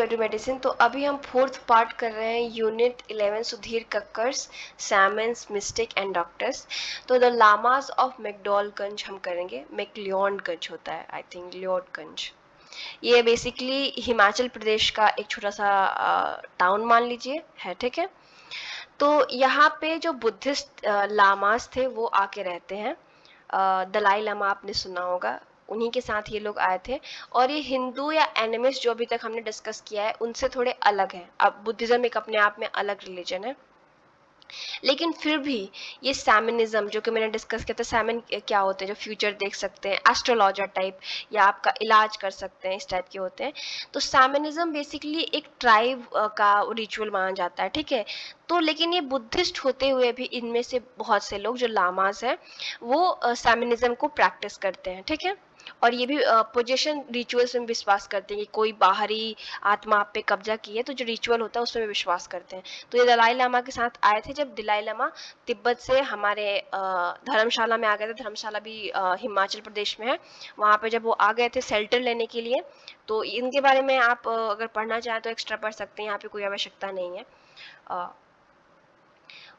Edu medicine. तो अभी हम फोर्थ पार्ट कर रहे हैं unit 11 Sudhir Kakkar's shamans mystic and doctors. तो द लामास ऑफ मैकडॉलगंज हम करेंगे। मैकलियोडगंज होता है, आई थिंक लियोडगंज। ये बेसिकली हिमाचल प्रदेश का एक छोटा सा टाउन मान लीजिए है, ठीक है। तो यहाँ पे जो बुद्धिस्ट लामास थे वो आके रहते हैं। दलाई लामा आपने सुना होगा, उन्हीं के साथ ये लोग आए थे। और ये हिंदू या एनिमिस्ट जो अभी तक हमने डिस्कस किया है उनसे थोड़े अलग है। अब बुद्धिज्म एक अपने आप में अलग रिलीजन है, लेकिन फिर भी ये सैमनिज्म जो कि मैंने डिस्कस किया था, सैमन क्या होते हैं, जो फ्यूचर देख सकते हैं, एस्ट्रोलॉजर टाइप, या आपका इलाज कर सकते हैं, इस टाइप के होते हैं। तो सैमनिज्म बेसिकली एक ट्राइब का रिचुअल माना जाता है, ठीक है। तो लेकिन ये बुद्धिस्ट होते हुए भी इनमें से बहुत से लोग जो लामास हैं वो सैमनिज्म को प्रैक्टिस करते हैं, ठीक है। और ये भी पोजेशन रिचुअल्स में विश्वास करते हैं कि कोई बाहरी आत्मा आप पे कब्जा की है, तो जो रिचुअल होता है उसमें विश्वास करते हैं। तो ये दलाई लामा के साथ आए थे जब दलाई लामा तिब्बत से हमारे धर्मशाला में आ गए थे। धर्मशाला भी हिमाचल प्रदेश में है। वहाँ पे जब वो आ गए थे शेल्टर लेने के लिए, तो इनके बारे में आप अगर पढ़ना चाहें तो एक्स्ट्रा पढ़ सकते हैं, यहाँ पे कोई आवश्यकता नहीं है।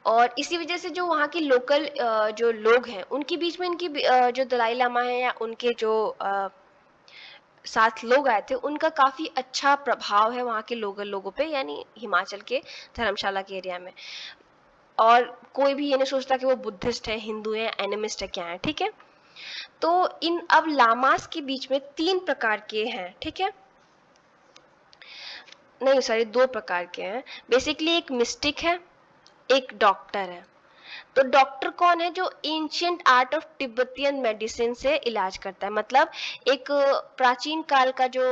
और इसी वजह से जो वहाँ के लोकल जो लोग हैं उनके बीच में इनकी जो दलाई लामा है या उनके जो साथ लोग आए थे उनका काफ़ी अच्छा प्रभाव है वहाँ के लोगों पे, यानी हिमाचल के धर्मशाला के एरिया में। और कोई भी ये नहीं सोचता कि वो बुद्धिस्ट है, हिंदू है, एनिमिस्ट है, क्या है, ठीक है। तो इन अब लामास के बीच में 3 प्रकार के हैं, ठीक है। नहीं सॉरी, 2 प्रकार के हैं बेसिकली। एक मिस्टिक है, एक डॉक्टर है। तो डॉक्टर कौन है? जो ancient art of Tibetan medicine से इलाज करता है। मतलब एक प्राचीन काल का जो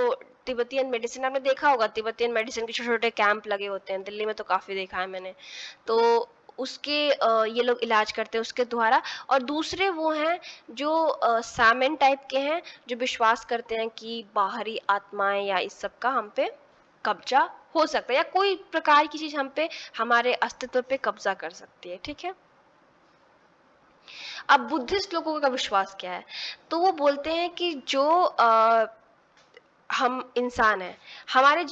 तिब्बतियन मेडिसिन, आपने देखा होगा तिब्बतियन मेडिसिन के छोटे छोटे कैंप लगे होते हैं, दिल्ली में तो काफी देखा है मैंने। तो उसके ये लोग इलाज करते हैं उसके द्वारा। और दूसरे वो हैं जो सामेन टाइप के हैं, जो विश्वास करते हैं कि बाहरी आत्माएं या इस सब का हम पे कब्जा हो सकता है, या कोई प्रकार की चीज हम पे, हमारे अस्तित्व पे कब्जा कर सकती है, ठीक है। अब बुद्धिस्ट लोगों का विश्वास क्या है? तो वो बोलते हैं कि जो हम इंसान हैं, हमारे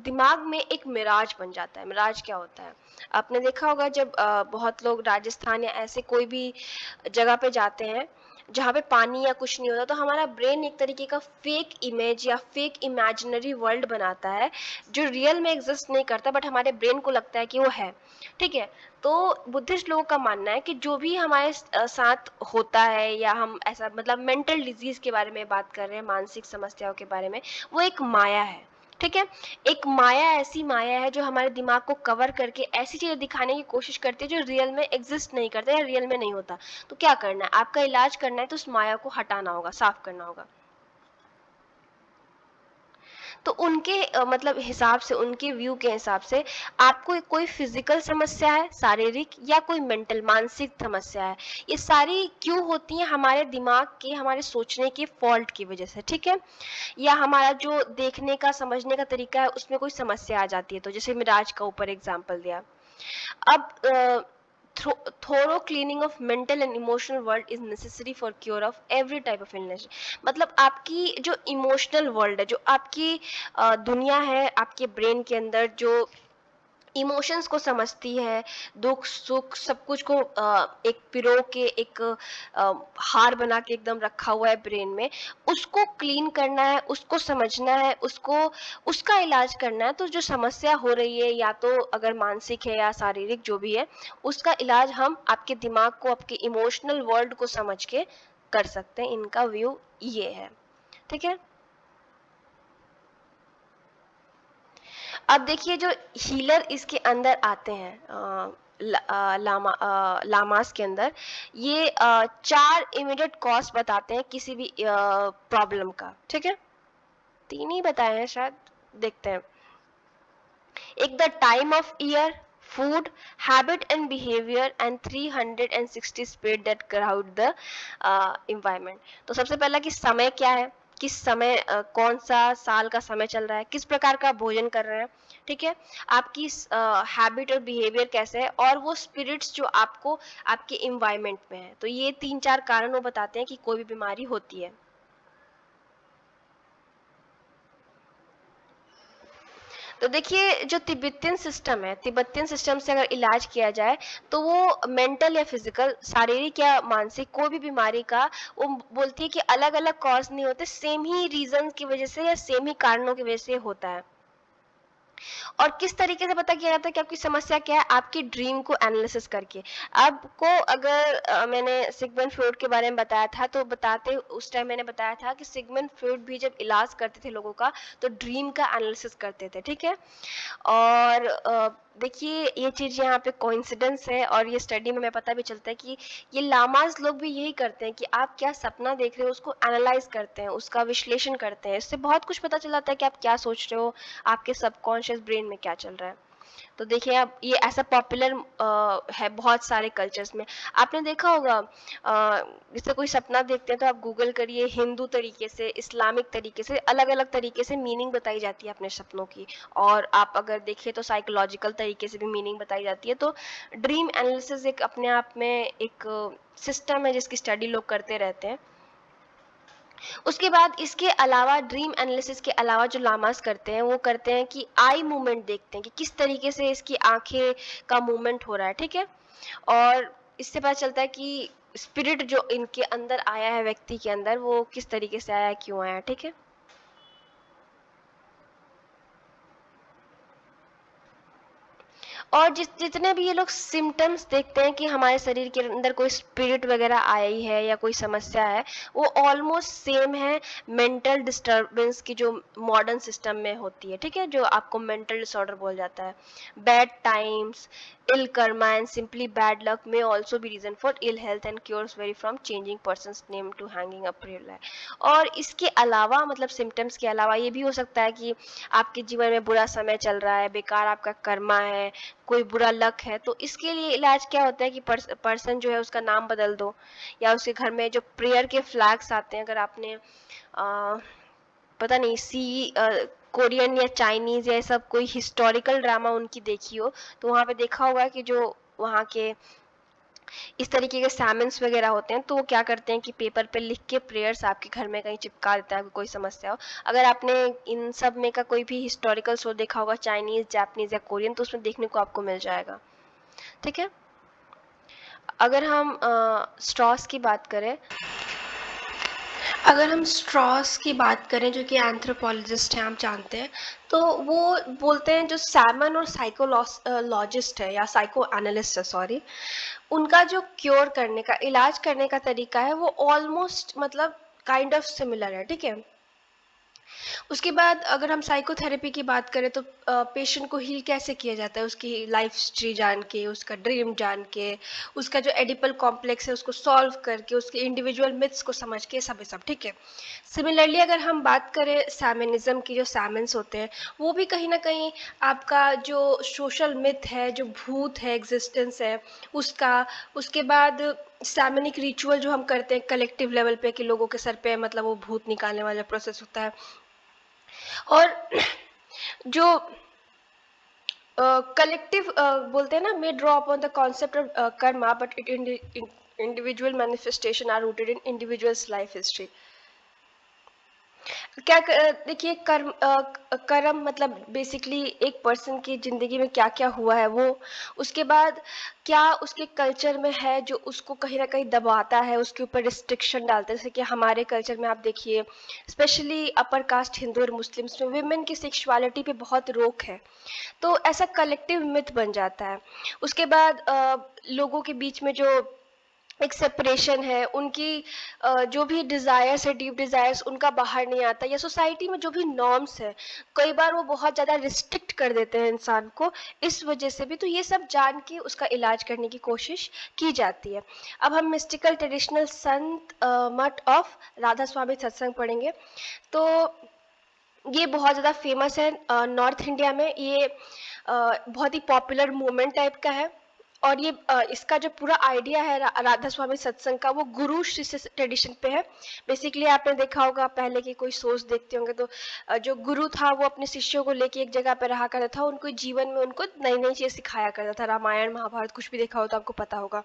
दिमाग में एक मिराज बन जाता है। मिराज क्या होता है? आपने देखा होगा जब बहुत लोग राजस्थान या ऐसे कोई भी जगह पे जाते हैं जहाँ पे पानी या कुछ नहीं होता, तो हमारा ब्रेन एक तरीके का फेक इमेज या फेक इमेजिनरी वर्ल्ड बनाता है जो रियल में एग्जिस्ट नहीं करता, बट हमारे ब्रेन को लगता है कि वो है, ठीक है। तो बुद्धिस्ट लोगों का मानना है कि जो भी हमारे साथ होता है, या हम ऐसा मतलब मेंटल डिजीज के बारे में बात कर रहे हैं, मानसिक समस्याओं के बारे में, वो एक माया है, ठीक है। एक माया ऐसी माया है जो हमारे दिमाग को कवर करके ऐसी चीजें दिखाने की कोशिश करती है जो रियल में एग्जिस्ट नहीं करता या रियल में नहीं होता। तो क्या करना है? आपका इलाज करना है तो उस माया को हटाना होगा, साफ करना होगा। तो उनके मतलब हिसाब से, उनके व्यू के हिसाब से, आपको कोई फिजिकल समस्या है, शारीरिक, या कोई मेंटल मानसिक समस्या है, ये सारी क्यों होती हैं? हमारे दिमाग के, हमारे सोचने के फॉल्ट की वजह से, ठीक है। या हमारा जो देखने का, समझने का तरीका है उसमें कोई समस्या आ जाती है। तो जैसे मिराज का ऊपर एग्जाम्पल दिया। अब thorough cleaning of mental and emotional world is necessary for cure of every type of illness। मतलब आपकी जो इमोशनल वर्ल्ड है, जो आपकी दुनिया है आपके ब्रेन के अंदर, जो इमोशंस को समझती है, दुख सुख सब कुछ को एक पिरो के, एक हार बना के एकदम रखा हुआ है ब्रेन में, उसको क्लीन करना है, उसको समझना है, उसको उसका इलाज करना है। तो जो समस्या हो रही है, या तो अगर मानसिक है या शारीरिक जो भी है, उसका इलाज हम आपके दिमाग को, आपके इमोशनल वर्ल्ड को समझ के कर सकते हैं। इनका व्यू ये है, ठीक है। अब देखिए जो हीलर इसके अंदर आते हैं लामास के अंदर, ये 4 इमीडिएट कॉज बताते हैं किसी भी प्रॉब्लम का, ठीक है। 3 ही बताए हैं शायद, देखते हैं। एक the time of year, food habit and behaviour, and 360 speed that crowd the environment. तो सबसे पहला कि समय क्या है, किस समय कौन सा साल का समय चल रहा है, किस प्रकार का भोजन कर रहे हैं, ठीक है। आपकी हैबिट और बिहेवियर कैसे है, और वो स्पिरिट्स जो आपको आपके इन्वायरमेंट में है। तो ये 3-4 कारण वो बताते हैं कि कोई भी बीमारी होती है। तो देखिए जो तिब्बतियन सिस्टम है, तिब्बतियन सिस्टम से अगर इलाज किया जाए तो वो मेंटल या फिजिकल, शारीरिक या मानसिक कोई भी बीमारी का वो बोलती है कि अलग अलग कॉज नहीं होते, सेम ही रीजन की वजह से या सेम ही कारणों की वजह से होता है। और किस तरीके से पता किया जाता है कि आपकी समस्या क्या है? आपकी ड्रीम को एनालिसिस करके। आपको अगर मैंने सिगमंड फ्रॉइड के बारे में बताया था, तो बताते उस टाइम मैंने बताया था कि सिगमंड फ्रॉइड भी जब इलाज करते थे लोगों का तो ड्रीम का एनालिसिस करते थे, ठीक है। और देखिए ये चीज़ यहाँ पे कोइंसिडेंस है, और ये स्टडी में हमें पता भी चलता है कि ये लामाज लोग भी यही करते हैं कि आप क्या सपना देख रहे हो उसको एनालाइज करते हैं, उसका विश्लेषण करते हैं। इससे बहुत कुछ पता चल जाता है कि आप क्या सोच रहे हो, आपके सबकॉन्शियस ब्रेन में क्या चल रहा है। तो देखिए अब ये ऐसा पॉपुलर है बहुत सारे कल्चर्स में। आपने देखा होगा जैसे कोई सपना देखते हैं तो आप गूगल करिए, हिंदू तरीके से, इस्लामिक तरीके से, अलग अलग तरीके से मीनिंग बताई जाती है अपने सपनों की। और आप अगर देखें तो साइकोलॉजिकल तरीके से भी मीनिंग बताई जाती है। तो ड्रीम एनालिसिस एक अपने आप में एक सिस्टम है जिसकी स्टडी लोग करते रहते हैं। उसके बाद इसके अलावा, ड्रीम एनालिसिस के अलावा जो लामास करते हैं वो करते हैं कि आई मूवमेंट देखते हैं कि किस तरीके से इसकी आंखें का मूवमेंट हो रहा है, ठीक है। और इससे पता चलता है कि स्पिरिट जो इनके अंदर आया है, व्यक्ति के अंदर, वो किस तरीके से आया है, क्यों आया है, ठीक है। और जितने भी ये लोग सिम्टम्स देखते हैं कि हमारे शरीर के अंदर कोई स्पिरिट वगैरह आई है या कोई समस्या है, वो ऑलमोस्ट सेम है मेंटल डिस्टरबेंस की जो मॉडर्न सिस्टम में होती है, ठीक है, जो आपको मेंटल डिसऑर्डर बोल जाता है। Bad times, ill karma and simply bad luck may also be reason for ill health and cures vary from changing person's name to hanging up real life। और इसके अलावा मतलब सिम्टम्स के अलावा ये भी हो सकता है कि आपके जीवन में बुरा समय चल रहा है, बेकार आपका कर्मा है, कोई बुरा लक है। तो इसके लिए इलाज क्या होता है कि पर्सन जो है उसका नाम बदल दो, या उसके घर में जो प्रेयर के फ्लैग्स आते हैं, अगर आपने पता नहीं कोरियन या चाइनीज या सब कोई हिस्टोरिकल ड्रामा उनकी देखी हो, तो वहाँ पे देखा होगा कि जो वहाँ के इस तरीके के सैमन्स वगैरह होते हैं, तो वो क्या करते हैं कि पेपर पे लिख के प्रेयर्स आपके घर में कहीं चिपका देता है, कोई समस्या हो। अगर आपने इन सब में का कोई भी हिस्टोरिकल शो देखा होगा, चाइनीज, जापानीज या कोरियन, तो उसमें देखने को आपको मिल जाएगा, ठीक है। अगर हम स्ट्रॉस की बात करें, अगर हम स्ट्रॉस की बात करें जो कि एंथ्रोपोलॉजिस्ट हैं, आप जानते हैं, तो वो बोलते हैं जो सैमन और साइकोलॉजिस्ट है या साइको एनालिस्ट है, सॉरी, उनका जो क्योर करने का, इलाज करने का तरीका है वो ऑलमोस्ट मतलब काइंड ऑफ सिमिलर है, ठीक है। उसके बाद अगर हम साइकोथेरेपी की बात करें तो पेशेंट को हील कैसे किया जाता है, उसकी लाइफ हिस्ट्री जान के, उसका ड्रीम जान के, उसका जो एडिपल कॉम्प्लेक्स है उसको सॉल्व करके, उसके इंडिविजुअल मिथ्स को समझ के, सब ठीक है। सिमिलरली अगर हम बात करें सैमनिज्म की, जो सैमन्स होते हैं वो भी कहीं ना कहीं आपका जो सोशल मिथ है, जो भूत है, एग्जिस्टेंस है उसका, उसके बाद सैमनिक रिचुअल जो हम करते हैं कलेक्टिव लेवल पे कि लोगों के सर पे मतलब वो भूत निकालने वाला प्रोसेस होता है। और जो कलेक्टिव बोलते हैं ना, may draw upon the concept of karma but it individual manifestation are rooted in individuals life history. क्या देखिए कर्म मतलब बेसिकली एक पर्सन की ज़िंदगी में क्या क्या हुआ है वो, उसके बाद क्या उसके कल्चर में है जो उसको कहीं ना कहीं दबाता है, उसके ऊपर रिस्ट्रिक्शन डालते हैं। जैसे कि हमारे कल्चर में आप देखिए, स्पेशली अपर कास्ट हिंदू और मुस्लिम्स में विमेन की सेक्सुअलिटी पे बहुत रोक है, तो ऐसा कलेक्टिव मिथ बन जाता है। उसके बाद लोगों के बीच में जो एक सेपरेशन है, उनकी जो भी डिज़ायर्स है, डीप डिज़ायर्स उनका बाहर नहीं आता, या सोसाइटी में जो भी नॉर्म्स है कई बार वो बहुत ज़्यादा रिस्ट्रिक्ट कर देते हैं इंसान को, इस वजह से भी। तो ये सब जान के उसका इलाज करने की कोशिश की जाती है। अब हम मिस्टिकल ट्रेडिशनल संत मठ ऑफ राधा स्वामी सत्संग पढ़ेंगे, तो ये बहुत ज़्यादा फेमस है नॉर्थ इंडिया में। ये बहुत ही पॉपुलर मूवमेंट टाइप का है, और ये इसका जो पूरा आइडिया है राधा स्वामी सत्संग का, वो गुरु शिष्य ट्रेडिशन पे है। बेसिकली आपने देखा होगा पहले के कोई शोज देखते होंगे, तो जो गुरु था वो अपने शिष्यों को लेके एक जगह पे रहा करता था, उनको जीवन में उनको नई नई चीज़ सिखाया करता था। रामायण महाभारत कुछ भी देखा हो तो आपको पता होगा।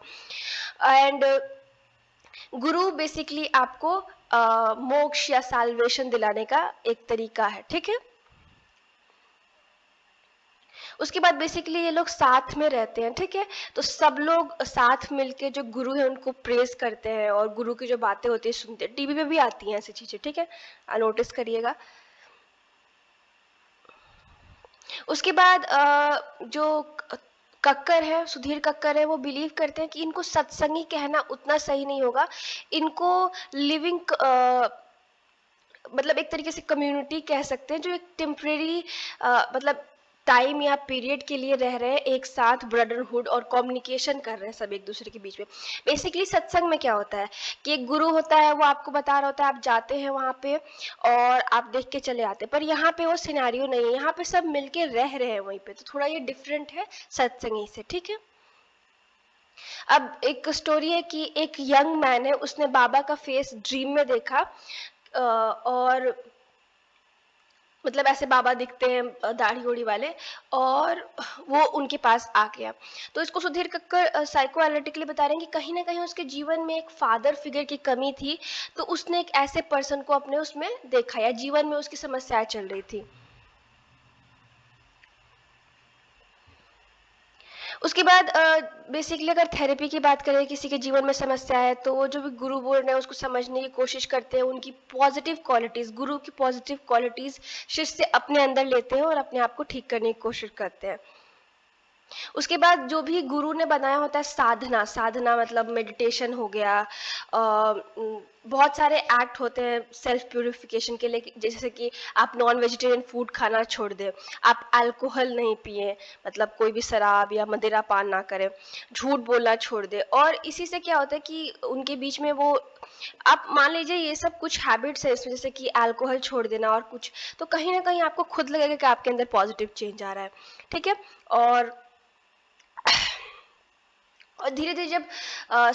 एंड गुरु बेसिकली आपको मोक्ष या साल्वेशन दिलाने का एक तरीका है, ठीक है। उसके बाद बेसिकली ये लोग साथ में रहते हैं, ठीक है। तो सब लोग साथ मिलके जो गुरु है उनको प्रेज करते हैं और गुरु की जो बातें होती है सुनते हैं। टीवी पे भी आती हैं ऐसी चीजें, ठीक है, नोटिस करिएगा। उसके बाद जो कक्कर है, सुधीर कक्कर है, वो बिलीव करते हैं कि इनको सत्संगी कहना उतना सही नहीं होगा, इनको लिविंग मतलब एक तरीके से कम्युनिटी कह सकते हैं, जो एक टेम्परेरी मतलब टाइम या पीरियड के लिए रह रहे हैं एक साथ, ब्रदरहुड और कम्युनिकेशन कर रहे हैं सब एक दूसरे के बीच में। बेसिकली सत्संग में क्या होता है कि एक गुरु होता है, वो आपको बता रहा होता है, आप जाते हैं वहाँ पे और आप देख के चले आते हैं, पर यहाँ पे वो सिनेरियो नहीं है, यहाँ पे सब मिलके रह रहे हैं वहीं पे, तो थोड़ा ये डिफरेंट है सत्संगी से, ठीक है। अब एक स्टोरी है कि एक यंग मैन है, उसने बाबा का फेस ड्रीम में देखा और मतलब ऐसे बाबा दिखते हैं दाढ़ी ओढ़ी वाले, और वो उनके पास आ गया। तो इसको सुधीर कक्कर साइको एनालिटिकली बता रहे हैं कि कहीं ना कहीं उसके जीवन में एक फादर फिगर की कमी थी, तो उसने एक ऐसे पर्सन को अपने उसमें देखा, या जीवन में उसकी समस्याएं चल रही थी। उसके बाद बेसिकली अगर थेरेपी की बात करें, किसी के जीवन में समस्या है, तो वो जो भी गुरु बोल रहे हैं उसको समझने की कोशिश करते हैं, उनकी पॉजिटिव क्वालिटीज, गुरु की पॉजिटिव क्वालिटीज शिष्य अपने अंदर लेते हैं और अपने आप को ठीक करने की कोशिश करते हैं। उसके बाद जो भी गुरु ने बनाया होता है साधना, साधना मतलब मेडिटेशन हो गया, बहुत सारे एक्ट होते हैं सेल्फ प्यूरिफिकेशन के लिए, जैसे कि आप नॉन वेजिटेरियन फूड खाना छोड़ दें, आप अल्कोहल नहीं पिए, मतलब कोई भी शराब या मदिरा पान ना करें, झूठ बोलना छोड़ दें। और इसी से क्या होता है कि उनके बीच में वो, आप मान लीजिए ये सब कुछ हैबिट्स है इसमें, जैसे कि अल्कोहल छोड़ देना और कुछ, तो कहीं ना कहीं आपको खुद लगेगा कि आपके अंदर पॉजिटिव चेंज आ रहा है, ठीक है। और और धीरे धीरे जब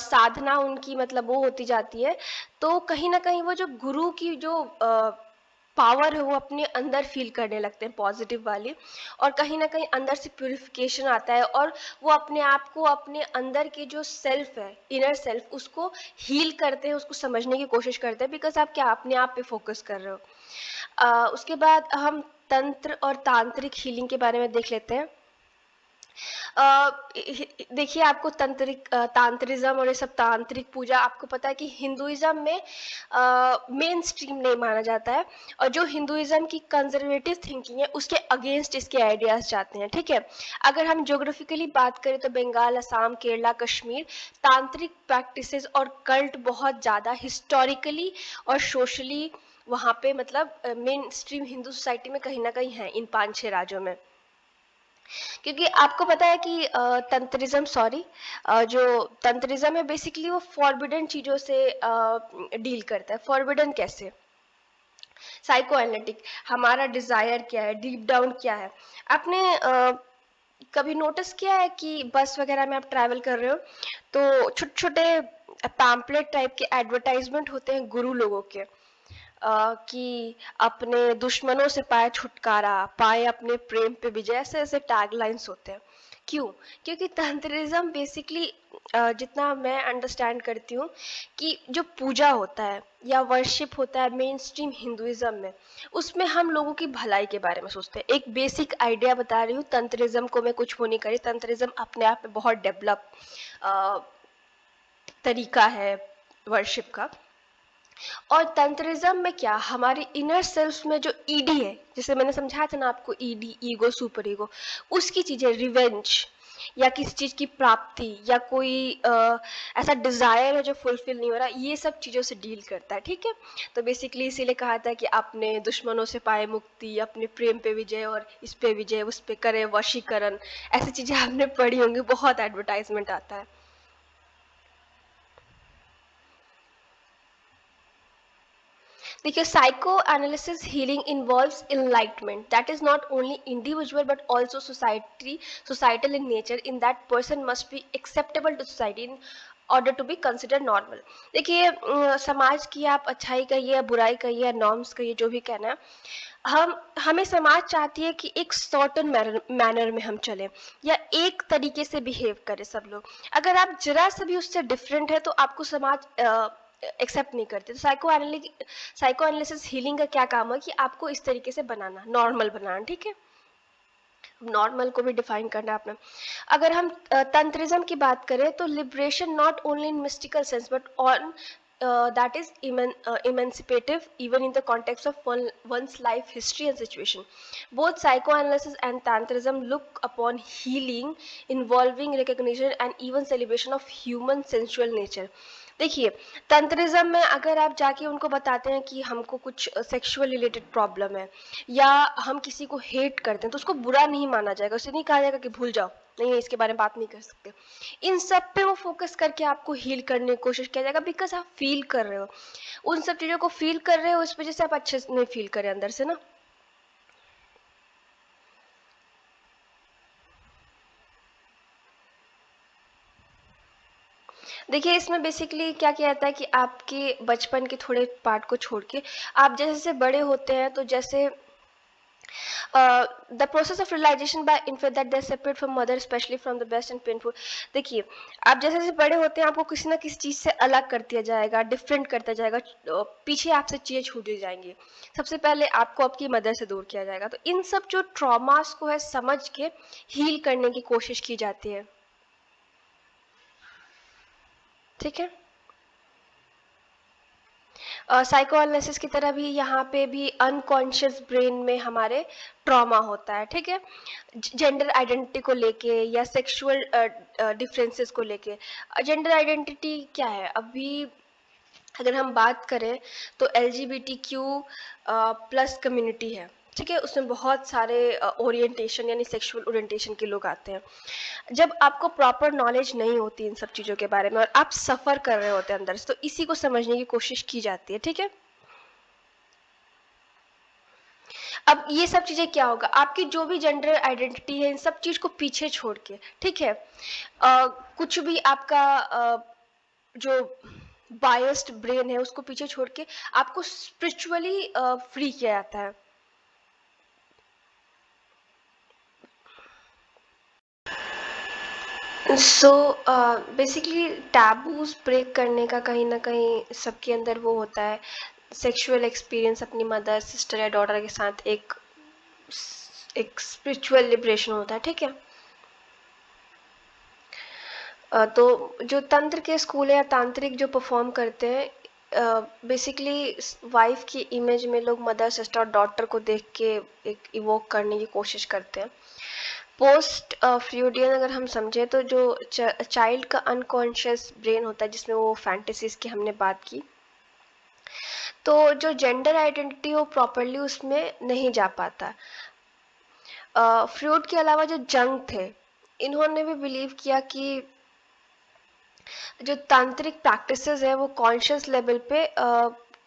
साधना उनकी मतलब वो होती जाती है, तो कहीं ना कहीं वो जो गुरु की जो पावर है वो अपने अंदर फील करने लगते हैं, पॉजिटिव वाली, और कहीं ना कहीं अंदर से प्यूरिफिकेशन आता है, और वो अपने आप को, अपने अंदर की जो सेल्फ है, इनर सेल्फ, उसको हील करते हैं, उसको समझने की कोशिश करते हैं, बिकॉज आप क्या अपने आप पे फोकस कर रहे हो। उसके बाद हम तंत्र और तांत्रिक हीलिंग के बारे में देख लेते हैं। देखिए, आपको तांत्रिज्म और ये सब तांत्रिक पूजा, आपको पता है कि हिंदुइज्म में मेन स्ट्रीम नहीं माना जाता है, और जो हिंदुइज्म की कंजर्वेटिव थिंकिंग है उसके अगेंस्ट इसके आइडियाज जाते हैं, ठीक है। अगर हम ज्योग्राफिकली बात करें तो बंगाल, असम, केरला, कश्मीर, तांत्रिक प्रैक्टिसेस और कल्ट बहुत ज़्यादा हिस्टोरिकली और सोशली वहाँ पे मतलब मेन स्ट्रीम हिंदू सोसाइटी में कहीं ना कहीं है, इन 5-6 राज्यों में। क्योंकि आपको पता है कि तंत्रिज्म, सॉरी, जो तंत्रिज्म है बेसिकली वो फॉरबिडन चीज़ों से डील करता है। फॉरबिडन कैसे? साइको एनालिटिक, हमारा डिजायर क्या है, डीप डाउन क्या है। आपने कभी नोटिस किया है कि बस वगैरह में आप ट्रैवल कर रहे हो तो छोटे छोटे पैम्पलेट टाइप के एडवर्टाइजमेंट होते हैं गुरु लोगों के, कि अपने दुश्मनों से पाए छुटकारा, पाए अपने प्रेम पे विजय, ऐसे ऐसे टैगलाइंस होते हैं। क्यों? क्योंकि तंत्रिज्म बेसिकली, जितना मैं अंडरस्टैंड करती हूँ, कि जो पूजा होता है या वर्शिप होता है मेन स्ट्रीम हिंदुइज्म में, उसमें हम लोगों की भलाई के बारे में सोचते हैं। एक बेसिक आइडिया बता रही हूँ, तंत्रिज्म को मैं कुछ वो नहीं करी, तंत्रिज्म अपने आप में बहुत डेवलप तरीका है वर्शिप का। और तंत्रिज्म में क्या, हमारे इनर सेल्फ में जो ईडी है, जैसे मैंने समझाया था ना आपको, ईडी, ईगो, सुपर ईगो, उसकी चीजें, रिवेंज या किसी चीज की प्राप्ति, या कोई ऐसा डिजायर है जो फुलफिल नहीं हो रहा, ये सब चीजों से डील करता है, ठीक है। तो बेसिकली इसीलिए कहा था कि अपने दुश्मनों से पाए मुक्ति, अपने प्रेम पे विजय, और इस पे विजय, उस पे करे वशीकरण, ऐसी चीजें आपने पढ़ी होंगी, बहुत एडवर्टाइजमेंट आता है। देखिए, psychoanalysis healing involves enlightenment that is not only individual but also societal in nature, in that person must be acceptable to society in order to be considered normal। देखिए, समाज की आप अच्छाई कहिए या बुराई कहिए या नॉर्म्स कहिए, जो भी कहना है, हमें समाज चाहती है कि एक सर्टेन मैनर में हम चलें, या एक तरीके से बिहेव करें सब लोग। अगर आप जरा सा भी उससे डिफरेंट है तो आपको समाज एक्सेप्ट नहीं करते। तो साइको एनालिसिस हीलिंग का क्या काम है कि आपको इस तरीके से बनाना, नॉर्मल बनाना, ठीक है। नॉर्मल को भी डिफाइन करना है आपने। अगर हम तंत्रिज्म की बात करें तो liberation not only in mystical sense but on that is emancipative even in the context of one's life history and situation. Both psychoanalysis and tantrism look upon healing involving recognition and even celebration of human sensual nature. देखिए, तंत्रिज्म में अगर आप जाके उनको बताते हैं कि हमको कुछ सेक्सुअल रिलेटेड प्रॉब्लम है या हम किसी को हेट करते हैं तो उसको बुरा नहीं माना जाएगा, उसे नहीं कहा जाएगा कि भूल जाओ, नहीं इसके बारे में बात नहीं कर सकते। इन सब पे वो फोकस करके आपको हील करने की कोशिश किया जाएगा बिकॉज आप फील कर रहे हो, उन सब चीज़ों को फील कर रहे हो, इस वजह से आप अच्छे से नहीं फील करें अंदर से ना। देखिए, इसमें बेसिकली क्या किया जाता है कि आपके बचपन के थोड़े पार्ट को छोड़ के आप जैसे जैसे बड़े होते हैं तो जैसे the process of realization by infant that they're separate from mother especially from the best and painful. देखिए, आप जैसे जैसे बड़े होते हैं आपको किसी ना किसी चीज़ से अलग कर दिया जाएगा, डिफरेंट करता जाएगा, पीछे आपसे चीज़ें छूटी जाएंगी। सबसे पहले आपको आपकी मदर से दूर किया जाएगा, तो इन सब जो ट्रॉमास को है समझ के हील करने की कोशिश की जाती है। ठीक है, साइको एनालिसिस की तरह भी यहाँ पे भी अनकॉन्शियस ब्रेन में हमारे ट्रॉमा होता है। ठीक है, जेंडर आइडेंटिटी को लेके या सेक्सुअल डिफरेंसेस को लेके। जेंडर आइडेंटिटी क्या है, अभी अगर हम बात करें तो LGBTQ प्लस कम्युनिटी है। ठीक है, उसमें बहुत सारे ओरिएंटेशन यानी सेक्सुअल ओरिएंटेशन के लोग आते हैं। जब आपको प्रॉपर नॉलेज नहीं होती इन सब चीज़ों के बारे में और आप सफ़र कर रहे होते हैं अंदर से, तो इसी को समझने की कोशिश की जाती है। ठीक है, अब ये सब चीज़ें क्या होगा, आपकी जो भी जेंडर आइडेंटिटी है इन सब चीज़ को पीछे छोड़ के, ठीक है, कुछ भी आपका जो बायस्ड ब्रेन है उसको पीछे छोड़ के आपको स्पिरिचुअली फ्री किया जाता है। सो बेसिकली टैबूज ब्रेक करने का कहीं ना कहीं सबके अंदर वो होता है, सेक्सुअल एक्सपीरियंस अपनी मदर सिस्टर या डॉटर के साथ एक स्पिरिचुअल लिबरेशन होता है। ठीक है, तो जो तंत्र के स्कूल है या तांत्रिक जो परफॉर्म करते हैं, बेसिकली वाइफ की इमेज में लोग मदर सिस्टर और डॉटर को देख के एक इवोक करने की कोशिश करते हैं। पोस्ट फ्रूडियन अगर हम समझें तो जो चाइल्ड का अनकॉन्शियस ब्रेन होता है जिसमें वो फैंटेसीज की हमने बात की, तो जो जेंडर आइडेंटिटी वो प्रॉपरली उसमें नहीं जा पाता। फ्रूड के अलावा जो जंग थे, इन्होंने भी बिलीव किया कि जो तांत्रिक प्रैक्टिसेस है वो कॉन्शियस लेवल पे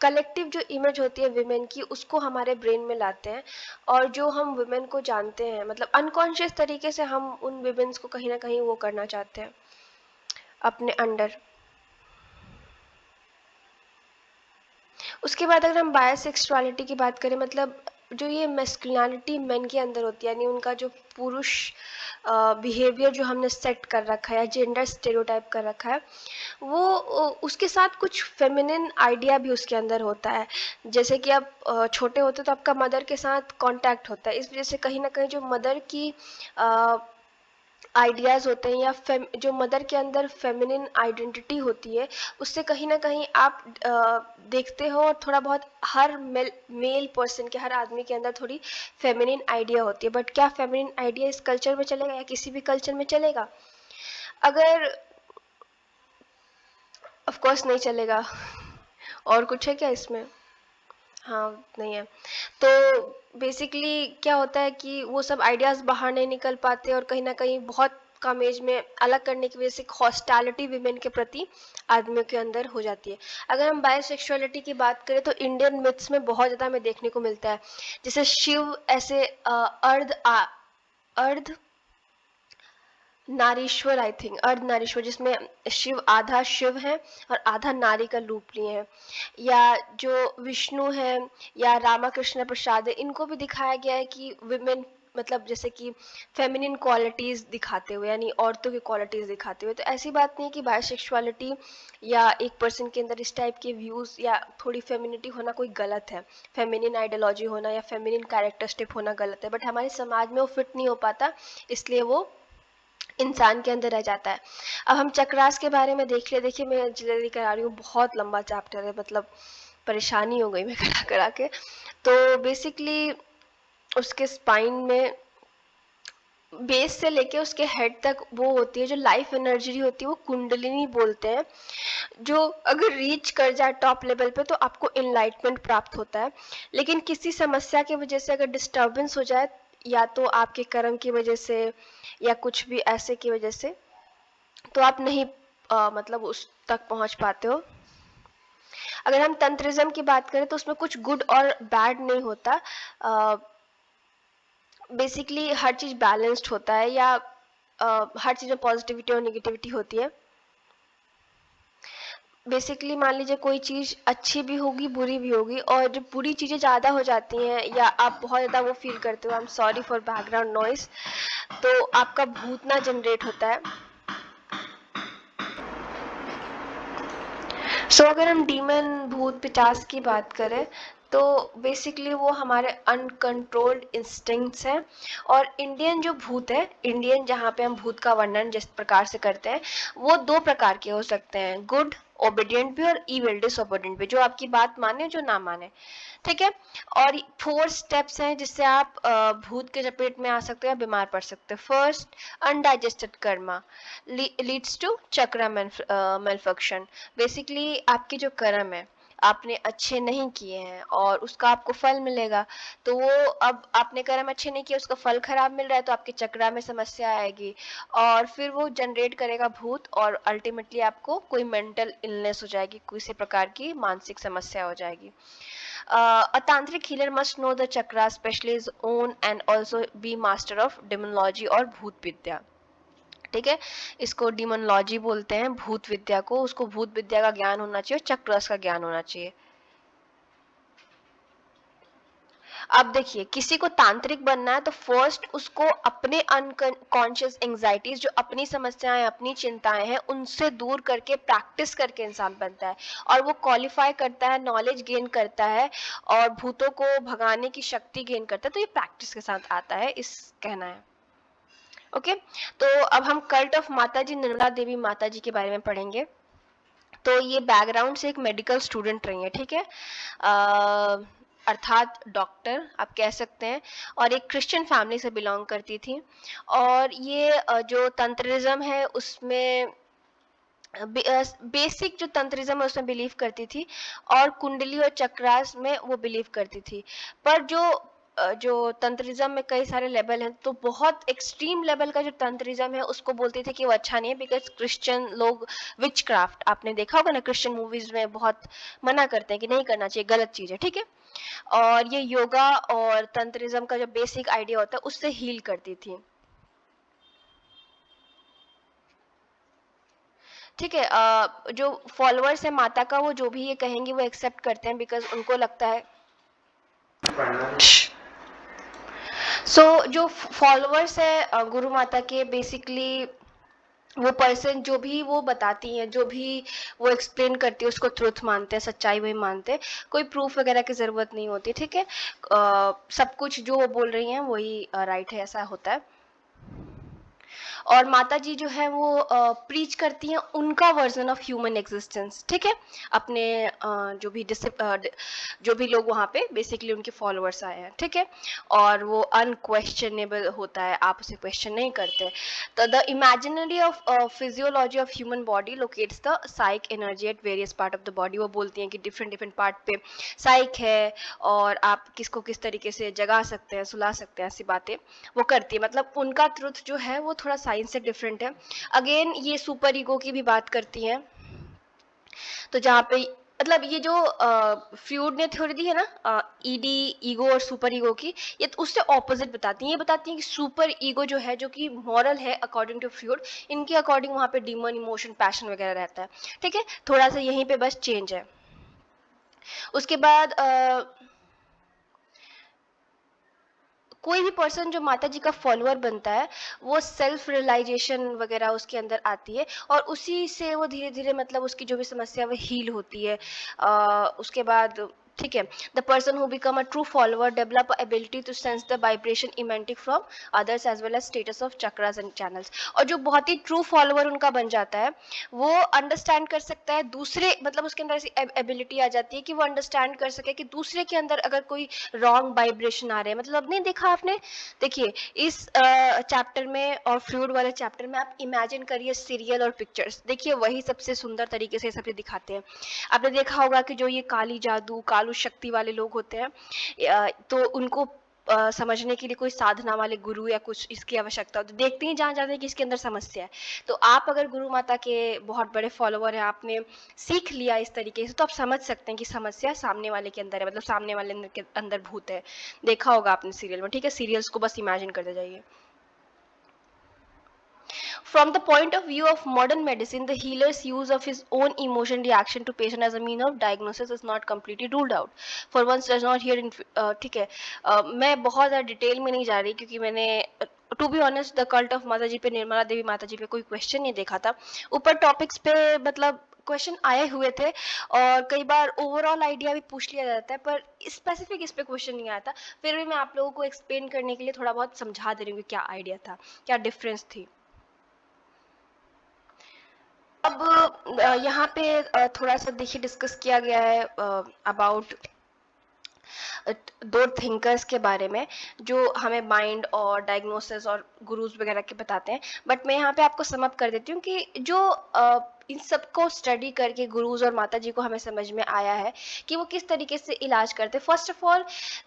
कलेक्टिव जो इमेज होती है विमेन की उसको हमारे ब्रेन में लाते हैं, और जो हम विमेन को जानते हैं मतलब अनकॉन्शियस तरीके से हम उन विमेन्स को कहीं ना कहीं वो करना चाहते हैं अपने अंडर। उसके बाद अगर हम बायोसेक्सुअलिटी की बात करें, मतलब जो ये मेस्कुलिनिटी मेन के अंदर होती है यानी उनका जो पुरुष बिहेवियर जो हमने सेट कर रखा है या जेंडर स्टेरियोटाइप कर रखा है, वो उसके साथ कुछ फेमिनिन आइडिया भी उसके अंदर होता है। जैसे कि आप छोटे होते तो आपका मदर के साथ कांटेक्ट होता है, इस वजह से कहीं ना कहीं जो मदर की आइडियाज़ होते हैं या जो मदर के अंदर फेमिनिन आइडेंटिटी होती है उससे कहीं ना कहीं आप देखते हो, और थोड़ा बहुत हर मेल पर्सन के, हर आदमी के अंदर थोड़ी फेमिनिन आइडिया होती है। बट क्या फेमिनिन आइडिया इस कल्चर में चलेगा या किसी भी कल्चर में चलेगा? अगर ऑफ कोर्स नहीं चलेगा। और कुछ है क्या इसमें? हाँ, नहीं है। तो बेसिकली क्या होता है कि वो सब आइडियाज़ बाहर नहीं निकल पाते और कहीं ना कहीं बहुत कम एज में अलग करने की वजह से हॉस्टैलिटी विमेन के प्रति आदमियों के अंदर हो जाती है। अगर हम बायोसेक्सुअलिटी की बात करें तो इंडियन मिथ्स में बहुत ज़्यादा हमें देखने को मिलता है, जैसे शिव ऐसे अर्ध नारीश्वर, आई थिंक अर्ध नारीश्वर, जिसमें शिव आधा शिव है और आधा नारी का रूप लिए हैं, या जो विष्णु है या रामा कृष्ण प्रसाद है, इनको भी दिखाया गया है कि विमेन मतलब जैसे कि फेमिनिन क्वालिटीज दिखाते हुए, यानी औरतों की क्वालिटीज दिखाते हुए। तो ऐसी बात नहीं है कि बायसेक्सुअलिटी या एक पर्सन के अंदर इस टाइप के व्यूज या थोड़ी फेमिनिटी होना कोई गलत है, फेमिनिन आइडियोलॉजी होना या फेमिनिन कैरेक्टरिस्टिक होना गलत है, बट हमारे समाज में वो फिट नहीं हो पाता, इसलिए वो इंसान के अंदर रह जाता है। अब हम चक्रास के बारे में देख ले। देखिए मैं जल्दी करा रही हूँ, बहुत लंबा चैप्टर है, मतलब परेशानी हो गई मैं करा करा के। तो बेसिकली उसके स्पाइन में बेस से लेके उसके हेड तक वो होती है जो लाइफ एनर्जी होती है, वो कुंडलिनी बोलते हैं, जो अगर रीच कर जाए टॉप लेवल पे तो आपको इनलाइटमेंट प्राप्त होता है। लेकिन किसी समस्या की वजह से अगर डिस्टर्बेंस हो जाए, या तो आपके कर्म की वजह से या कुछ भी ऐसे की वजह से, तो आप नहीं मतलब उस तक पहुंच पाते हो। अगर हम तंत्रिज्म की बात करें तो उसमें कुछ गुड और बैड नहीं होता, बेसिकली हर चीज बैलेंस्ड होता है, या हर चीज में पॉजिटिविटी और निगेटिविटी होती है। बेसिकली मान लीजिए कोई चीज अच्छी भी होगी बुरी भी होगी, और जब बुरी चीजें ज्यादा हो जाती हैं या आप बहुत ज्यादा वो फील करते हो, I am sorry for background noise, तो आपका भूतना जनरेट होता है। अगर हम डीमन भूत पिचास की बात करें तो बेसिकली वो हमारे अनकंट्रोल्ड इंस्टिंक्ट्स हैं। और इंडियन जो भूत है, इंडियन जहाँ पे हम भूत का वर्णन जिस प्रकार से करते हैं, वो दो प्रकार के हो सकते हैं, गुड ओबीडियंट भी और इविल डिसओबीडियंट भी, जो आपकी बात माने जो ना माने, ठीक है। और 4 स्टेप्स हैं जिससे आप भूत के चपेट में आ सकते हो या बीमार पड़ सकते हो। First, undigested karma leads to chakra malfunction. Basically आपके जो कर्म है आपने अच्छे नहीं किए हैं और उसका आपको फल मिलेगा, तो वो अब आपने कर्म अच्छे नहीं किए, उसका फल खराब मिल रहा है, तो आपके चक्रा में समस्या आएगी और फिर वो जनरेट करेगा भूत, और अल्टीमेटली आपको कोई मेंटल इलनेस हो जाएगी, किसी प्रकार की मानसिक समस्या हो जाएगी। A tantric healer must know the chakra, especially his own, and also be master of demonology और भूत विद्या, ठीक है। इसको डिमोनोलॉजी बोलते हैं, भूत विद्या को, उसको भूत विद्या का ज्ञान होना चाहिए, चक्रस का ज्ञान होना चाहिए। अब देखिए किसी को तांत्रिक बनना है तो फर्स्ट उसको अपने अनकॉन्शियस एंजाइटीज, जो अपनी समस्याएं अपनी चिंताएं हैं, उनसे दूर करके प्रैक्टिस करके इंसान बनता है, और वो क्वालिफाई करता है, नॉलेज गेन करता है और भूतों को भगाने की शक्ति गेन करता है। तो ये प्रैक्टिस के साथ आता है, इस कहना है। ओके, तो अब हम कल्ट ऑफ माता जी निर्मला देवी माता जी के बारे में पढ़ेंगे। तो ये बैकग्राउंड से एक मेडिकल स्टूडेंट रही है, ठीक है, अर्थात डॉक्टर आप कह सकते हैं, और एक क्रिश्चियन फैमिली से बिलोंग करती थी। और ये जो तंत्रिज्म है उसमें बेसिक जो तंत्रिज्म है उसमें बिलीव करती थी, और कुंडली और चक्रास में वो बिलीव करती थी। पर जो तंत्रिज्म में कई सारे लेवल हैं, तो बहुत एक्सट्रीम लेवल का जो तंत्रिज्म है उसको बोलते थे कि वो अच्छा नहीं है, बिकॉज क्रिश्चियन लोग विच क्राफ्ट आपने देखा होगा ना, क्रिश्चियन मूवीज में बहुत मना करते हैं कि नहीं करना चाहिए, गलत चीज है, ठीक है। और ये योगा और तंत्रिज्म का जो बेसिक आइडिया होता है उससे हील करती थी, ठीक है। जो फॉलोअर्स है माता का, वो जो भी ये कहेंगे वो एक्सेप्ट करते हैं, बिकॉज उनको लगता है जो फॉलोअर्स है गुरु माता के, बेसिकली वो पर्सन जो भी वो बताती हैं, जो भी वो एक्सप्लेन करती है उसको ट्रुथ मानते हैं, सच्चाई वही मानते हैं, कोई प्रूफ वगैरह की जरूरत नहीं होती, ठीक है। सब कुछ जो वो बोल रही हैं वही राइट है, ऐसा होता है। और माता जी जो है वो प्रीच करती हैं उनका वर्जन ऑफ ह्यूमन एग्जिस्टेंस, ठीक है। अपने जो भी लोग वहाँ पे बेसिकली उनके फॉलोअर्स आए हैं, ठीक है। और वो अनक्वेश्चनेबल होता है, आप उसे क्वेश्चन नहीं करते। तो the imaginary of physiology of human body locates the psych energy at various part of the body. वो बोलती हैं कि डिफरेंट डिफरेंट पार्ट पे साइक है, और आप किसको किस तरीके से जगा सकते हैं, सुला सकते हैं, ऐसी बातें वो करती है। मतलब उनका ट्रुथ जो है वो थोड़ा साइंस से डिफरेंट है। अगेन ये सुपर ईगो की भी बात करती हैं, तो जहाँ पे मतलब ये जो फ्यूड ने थ्योरी दी है ना, ईडी ईगो और सुपर ईगो की, ये तो उससे ऑपोजिट बताती हैं। ये बताती हैं कि सुपर ईगो जो है, जो कि मॉरल है अकॉर्डिंग टू फ्यूड, इनके अकॉर्डिंग वहाँ पे डिमन, इमोशन, पैशन वगैरह रहता है, ठीक है। थोड़ा सा यहीं पे बस चेंज है। उसके बाद कोई भी पर्सन जो माता जी का फॉलोअर बनता है वो सेल्फ रियलाइजेशन वगैरह उसके अंदर आती है और उसी से वो धीरे धीरे मतलब उसकी जो भी समस्या है वो हील होती है। उसके बाद ठीक है, the person who become a true follower develop ability to sense the vibration emanating from others as well as status of chakras and channels. और जो बहुत ही ट्रू फॉलोअर उनका बन जाता है वो अंडरस्टैंड कर सकता है दूसरे, मतलब उसके अंदर ऐसी एबिलिटी आ जाती है कि वो अंडरस्टैंड कर सके कि दूसरे के अंदर अगर कोई रॉन्ग वाइब्रेशन आ रहे हैं। मतलब नहीं देखा आपने, देखिए इस चैप्टर में और फ्लूइड वाले चैप्टर में आप इमेजिन करिए सीरियल और पिक्चर्स, देखिए वही सबसे सुंदर तरीके से सबसे दिखाते हैं। आपने देखा होगा कि जो ये काली जादू कालू शक्ति वाले लोग होते हैं तो उनको समझने के लिए कोई साधना वाले गुरु या कुछ इसकी आवश्यकता होती है, देखते ही जान जाते हैं कि इसके अंदर समस्या है। तो आप अगर गुरु माता के बहुत बड़े फॉलोअर हैं, आपने सीख लिया इस तरीके से, तो आप समझ सकते हैं कि समस्या सामने वाले के अंदर है, मतलब सामने वाले के अंदर भूत है। देखा होगा आपने सीरियल में, ठीक है, सीरियल्स को बस इमेजिन करते जाइए। From the point of view of modern medicine, the healer's use of his own emotion reaction to patient as a mean of diagnosis is not completely ruled out. For one does not hear in ठीक है, मैं बहुत ज़्यादा detail में नहीं जा रही क्योंकि मैंने to be honest the cult of Mata ji पे, निर्मला देवी माता जी पे कोई क्वेश्चन नहीं देखा था। ऊपर टॉपिक्स पे मतलब क्वेश्चन आए हुए थे और कई बार ओवरऑल आइडिया भी पूछ लिया जाता है, पर स्पेसिफिक इस पे क्वेश्चन नहीं आया था। फिर भी मैं आप लोगों को एक्सप्लेन करने के लिए थोड़ा बहुत समझा दे रही हूँ कि क्या आइडिया था, क्या डिफरेंस थी। अब यहाँ पे थोड़ा सा देखिए डिस्कस किया गया है अबाउट दो थिंकर्स के बारे में जो हमें माइंड और डायग्नोसिस और गुरुज वगैरह के बताते हैं। बट मैं यहाँ पे आपको समअप कर देती हूँ कि जो इन सबको स्टडी करके गुरुज और माता जी को हमें समझ में आया है कि वो किस तरीके से इलाज करते हैं। फर्स्ट ऑफ ऑल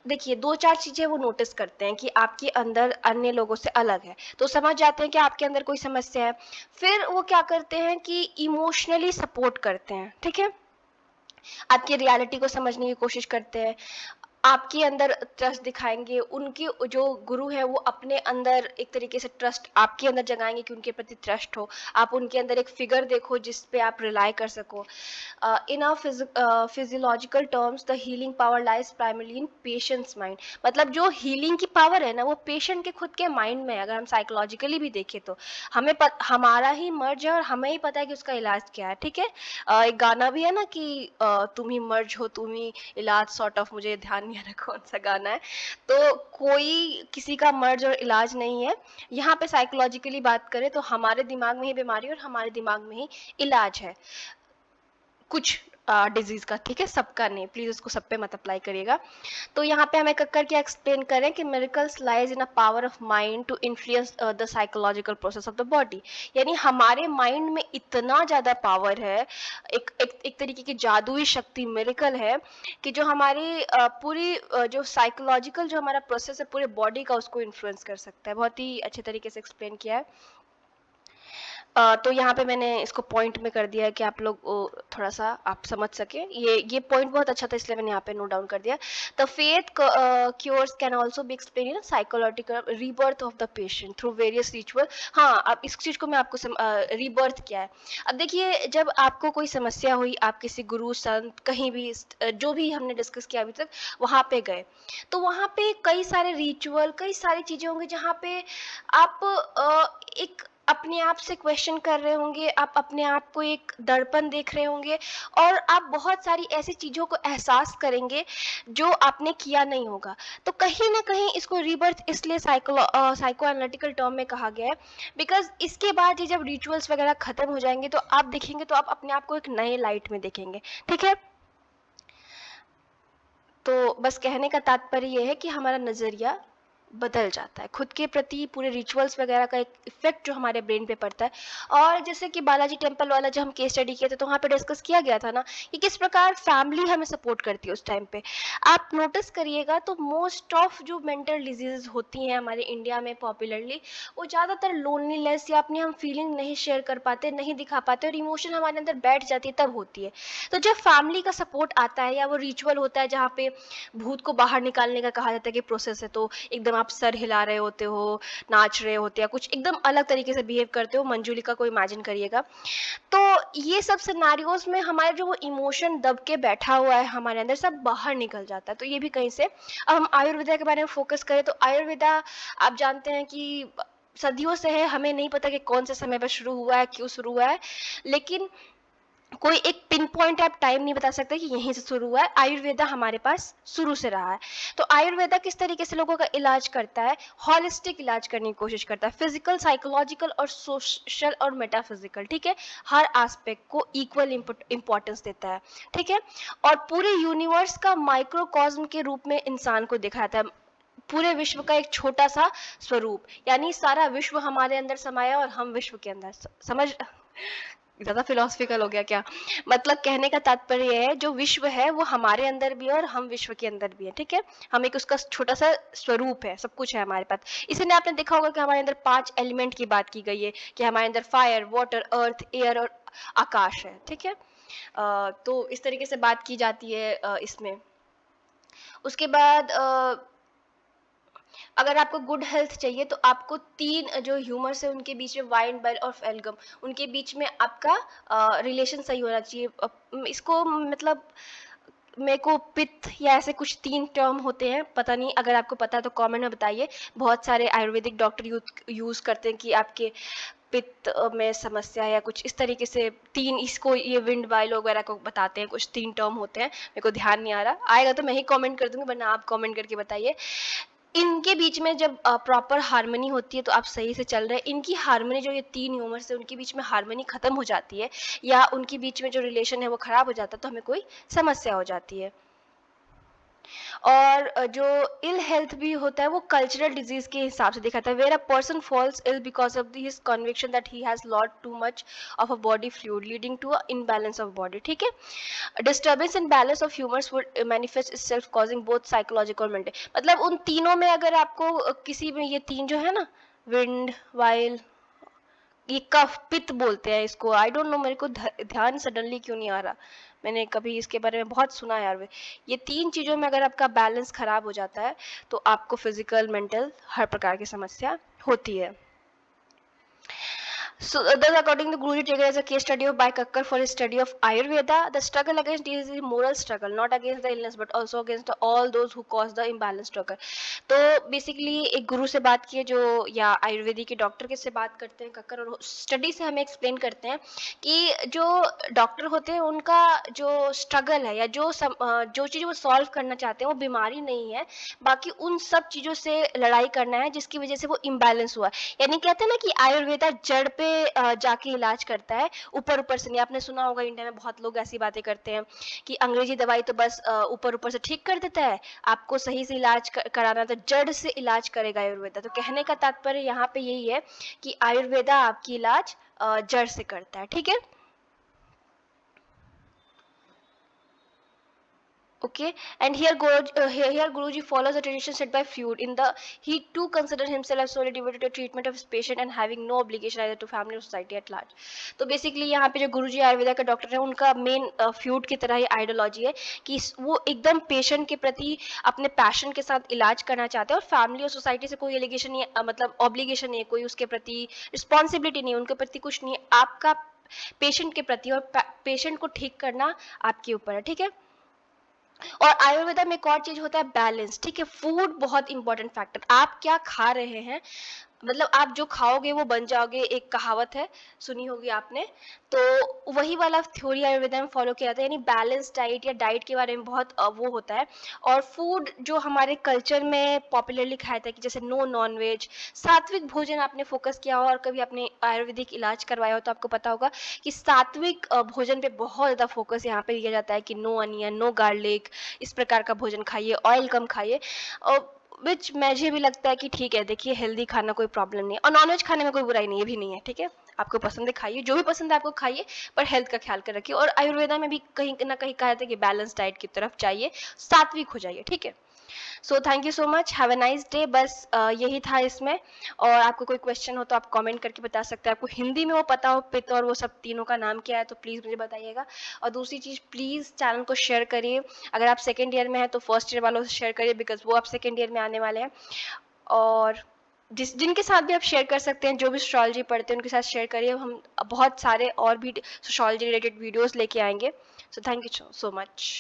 देखिए दो चार चीजें वो नोटिस करते हैं कि आपके अंदर अन्य लोगों से अलग है, तो समझ जाते हैं कि आपके अंदर कोई समस्या है। फिर वो क्या करते हैं कि इमोशनली सपोर्ट करते हैं, ठीक है, आपकी रियलिटी को समझने की कोशिश करते हैं, आपके अंदर ट्रस्ट दिखाएंगे। उनके जो गुरु है वो अपने अंदर एक तरीके से ट्रस्ट आपके अंदर जगाएंगे कि उनके प्रति ट्रस्ट हो। आप उनके अंदर एक फिगर देखो जिस पे आप रिलाई कर सको। In a physiological terms the healing power lies primarily in patients mind. मतलब जो हीलिंग की पावर है ना वो पेशेंट के खुद के माइंड में है। अगर हम साइकोलॉजिकली भी देखें तो हमारा ही मर्ज है और हमें ही पता है कि उसका इलाज क्या है, ठीक है। एक गाना भी है ना कि तुम ही मर्ज हो तुम ही इलाज, सॉर्ट ऑफ, मुझे ध्यान नहीं आ रहा कौन सा गाना है। तो कोई किसी का मर्ज और इलाज नहीं है। यहाँ पे साइकोलॉजिकली बात करें तो हमारे दिमाग में ही बीमारी और हमारे दिमाग में ही इलाज है कुछ डिजीज का, ठीक है, सबका नहीं, प्लीज उसको सब पे मत अप्लाई करिएगा। तो यहाँ पे हमें कक्कर क्या एक्सप्लेन करें कि miracles lies in a power of mind to influence the psychological process of the body. यानी हमारे माइंड में इतना ज्यादा पावर है, एक तरीके की जादुई शक्ति मिरेकल है कि जो हमारी पूरी जो साइकोलॉजिकल जो हमारा प्रोसेस है पूरे बॉडी का उसको इन्फ्लुएंस कर सकता है। बहुत ही अच्छे तरीके से एक्सप्लेन किया है। तो यहाँ पे मैंने इसको पॉइंट में कर दिया है कि आप लोग थोड़ा सा आप समझ सके। ये पॉइंट बहुत अच्छा था इसलिए मैंने यहाँ पे नोट डाउन कर दिया। The faith cures can also be explain in psychological rebirth of the patient through various ritual. हाँ, अब इस चीज को मैं आपको रीबर्थ क्या है। अब देखिए जब आपको कोई समस्या हुई, आप किसी गुरु संत कहीं भी जो भी हमने डिस्कस किया अभी तक वहां पे गए, तो वहां पे कई सारे रिचुअल कई सारी चीजें होंगी जहाँ पे आप एक अपने आप से क्वेश्चन कर रहे होंगे, आप अपने आप को एक दर्पण देख रहे होंगे और आप बहुत सारी ऐसी चीजों को एहसास करेंगे जो आपने किया नहीं होगा। तो कहीं ना कहीं इसको रीबर्थ इसलिए साइको एनालिटिकल टर्म में कहा गया है बिकॉज इसके बाद ये जब रिचुअल्स वगैरह खत्म हो जाएंगे तो आप देखेंगे तो आप अपने आप को एक नए लाइट में देखेंगे, ठीक है। तो बस कहने का तात्पर्य यह है कि हमारा नजरिया बदल जाता है खुद के प्रति, पूरे रिचुअल्स वगैरह का एक इफेक्ट जो हमारे ब्रेन पे पड़ता है। और जैसे कि बालाजी टेम्पल वाला जब हम केस स्टडी किए थे तो वहाँ पे डिस्कस किया गया था ना कि किस प्रकार फैमिली हमें सपोर्ट करती है उस टाइम पे। आप नोटिस करिएगा तो मोस्ट ऑफ जो मेंटल डिजीज होती हैं हमारे इंडिया में पॉपुलरली, वो ज़्यादातर लोनलीनेस या अपनी हम फीलिंग नहीं शेयर कर पाते, नहीं दिखा पाते और इमोशन हमारे अंदर बैठ जाती है तब होती है। तो जब फैमिली का सपोर्ट आता है या वो रिचुअल होता है जहाँ पे भूत को बाहर निकालने का कहा जाता है कि प्रोसेस है, तो एकदम आप सर हिला रहे होते हो, नाच रहे होते, या कुछ एकदम अलग तरीके से बिहेव करते हो, मंजूलिका को इमेजिन करिएगा। तो ये सब सिनारियोज में हमारा जो वो इमोशन दब के बैठा हुआ है हमारे अंदर, सब बाहर निकल जाता है। तो ये भी कहीं से, अब हम आयुर्वेदा के बारे में फोकस करें तो आयुर्वेदा आप जानते हैं कि सदियों से है, हमें नहीं पता कि कौन से समय पर शुरू हुआ है, क्यों शुरू हुआ है, लेकिन कोई एक पिन पॉइंट आप टाइम नहीं बता सकते कि यहीं से शुरू हुआ है। आयुर्वेदा हमारे पास शुरू से रहा है। तो आयुर्वेदा किस तरीके से लोगों का इलाज करता है, हॉलिस्टिक इलाज करने की कोशिश करता है, फिजिकल, साइकोलॉजिकल और सोशल और मेटाफिजिकल, ठीक है, हर एस्पेक्ट को इक्वल इंपॉर्टेंस देता है, ठीक है। और पूरे यूनिवर्स का माइक्रोकॉस्म के रूप में इंसान को दिखाता है, पूरे विश्व का एक छोटा सा स्वरूप, यानी सारा विश्व हमारे अंदर समाया और हम विश्व के अंदर। समझ, ज्यादा फिलोसफिकल हो गया क्या? मतलब कहने का तात्पर्य है जो विश्व है वो हमारे अंदर भी है और हम विश्व के अंदर भी है, ठीक है। हम एक उसका छोटा सा स्वरूप है, सब कुछ है हमारे पास। इसीलिए आपने देखा होगा कि हमारे अंदर 5 एलिमेंट की बात की गई है कि हमारे अंदर फायर, वाटर, अर्थ, एयर और आकाश है, ठीक है। तो इस तरीके से बात की जाती है इसमें। उसके बाद अगर आपको गुड हेल्थ चाहिए तो आपको 3 जो ह्यूमर्स है उनके बीच में, वाइन, बेल और फेलगम, उनके बीच में आपका रिलेशन सही होना चाहिए। इसको मतलब मेरे को पित्त या ऐसे कुछ 3 टर्म होते हैं, पता नहीं, अगर आपको पता है तो कमेंट में बताइए। बहुत सारे आयुर्वेदिक डॉक्टर यूज करते हैं कि आपके पित्त में समस्या है या कुछ इस तरीके से 3, इसको ये विंड वाइल वगैरह को बताते हैं, कुछ 3 टर्म होते हैं, मेरे को ध्यान नहीं आ रहा, आएगा तो मैं ही कमेंट कर दूंगी, वरना आप कमेंट करके बताइए। इनके बीच में जब प्रॉपर हार्मनी होती है तो आप सही से चल रहे हैं। इनकी हार्मनी, जो ये 3 ह्यूमर्स है उनके बीच में हार्मनी खत्म हो जाती है या उनके बीच में जो रिलेशन है वो खराब हो जाता है तो हमें कोई समस्या हो जाती है। और जो इल हेल्थ भी होता है वो कल्चरल डिजीज के हिसाब से दिखाता है, where a person falls ill because of his conviction that he has lost too much of a body fluid leading to a imbalance of body, ठीक है। Disturbance in balance of humours would manifest itself causing both psychological और mental, मतलब उन तीनों में अगर आपको किसी में, ये 3 जो है ना, विंड, वाइल, ये कफ, पित्त बोलते हैं इसको, आई डोंट नो, मेरे को ध्यान सडनली क्यों नहीं आ रहा, मैंने कभी इसके बारे में बहुत सुना है यार। ये 3 चीजों में अगर आपका बैलेंस खराब हो जाता है तो आपको फिजिकल, मेंटल हर प्रकार की समस्या होती है। So, thus, according to Guruji, taken as a case study of by Kakkar for his study of Ayurveda, the struggle against disease is a moral struggle, not against the illness, but also against all those who cause the imbalance to occur. तो basically एक गुरु से बात की है जो, या आयुर्वेदिक के doctor के से बात करते हैं कक्कर, और स्टडी से हमें एक्सप्लेन करते हैं कि जो डॉक्टर होते हैं उनका जो स्ट्रगल है या जो चीज़ वो सॉल्व करना चाहते हैं वो बीमारी नहीं है, बाकी उन सब चीज़ों से लड़ाई करना है जिसकी वजह से वो इम्बैलेंस हुआ। यानी कहते हैं ना कि आयुर्वेदा जड़ पे जाके इलाज करता है, ऊपर ऊपर से नहीं। आपने सुना होगा इंडिया में बहुत लोग ऐसी बातें करते हैं कि अंग्रेजी दवाई तो बस ऊपर ऊपर से ठीक कर देता है, आपको सही से इलाज कराना तो जड़ से इलाज करेगा आयुर्वेदा। तो कहने का तात्पर्य यहाँ पे यही है कि आयुर्वेदा आपकी इलाज जड़ से करता है, ठीक है। Okay, and here Guruji follows the tradition set by Freud. He too considered himself as solely devoted to treatment of his patient and having no obligation either to family or society at large. तो basically यहाँ पे जो गुरुजी आयुर्वेदा के doctor हैं उनका main feud की तरह ही ideology है कि वो एकदम पेशेंट के प्रति अपने पैशन के साथ इलाज करना चाहते हैं और फैमिली और सोसाइटी से कोई एलिगेशन नहीं है, मतलब ऑब्लिगेशन नहीं है, कोई उसके प्रति रिस्पॉन्सिबिलिटी नहीं है, उनके प्रति कुछ नहीं है, आपका पेशेंट के प्रति, और पेशेंट को ठीक करना आपके ऊपर है, ठीक है। और आयुर्वेदा में एक और चीज होता है बैलेंस, ठीक है। फूड बहुत इंपॉर्टेंट फैक्टर, आप क्या खा रहे हैं, मतलब आप जो खाओगे वो बन जाओगे, एक कहावत है, सुनी होगी आपने। तो वही वाला थ्योरी आयुर्वेदा में फॉलो किया जाता है, यानी बैलेंस डाइट या डाइट के बारे में बहुत वो होता है। और फूड जो हमारे कल्चर में पॉपुलरली खाया जाता है कि जैसे नो नॉन वेज, सात्विक भोजन आपने फोकस किया हो और कभी आपने आयुर्वेदिक इलाज करवाया हो तो आपको पता होगा कि सात्विक भोजन पे बहुत ज़्यादा फोकस यहाँ पे दिया जाता है कि नो अनियन, नो गार्लिक, इस प्रकार का भोजन खाइए, ऑयल कम खाइए। और विच मुझे भी लगता है कि ठीक है, देखिए हेल्दी खाना कोई प्रॉब्लम नहीं है, और नॉनवेज खाने में कोई बुराई नहीं है, भी नहीं है, ठीक है। आपको पसंद है खाइए, जो भी पसंद है आपको खाइए, पर हेल्थ का ख्याल कर रखिए। और आयुर्वेदा में भी कहीं ना कहीं कहा जाता है कि बैलेंस डाइट की तरफ चाहिए, सात्विक हो जाइए, ठीक है। So thank you so much, have a nice day. बस यही था इसमें, और आपको कोई क्वेश्चन हो तो आप कमेंट करके बता सकते हैं। आपको हिंदी में वो पता हो पित्त और वो सब तीनों का नाम क्या है तो प्लीज़ मुझे बताइएगा। और दूसरी चीज़, प्लीज़ चैनल को शेयर करिए, अगर आप सेकेंड ईयर में हैं तो फर्स्ट ईयर वालों से शेयर करिए, बिकॉज वो आप सेकेंड ईयर में आने वाले हैं। और जिनके साथ भी आप शेयर कर सकते हैं, जो भी सोशोलॉजी पढ़ते हैं उनके साथ शेयर करिए। हम बहुत सारे और भी सोशोलॉजी रिलेटेड वीडियोस लेके आएंगे। So thank you so much.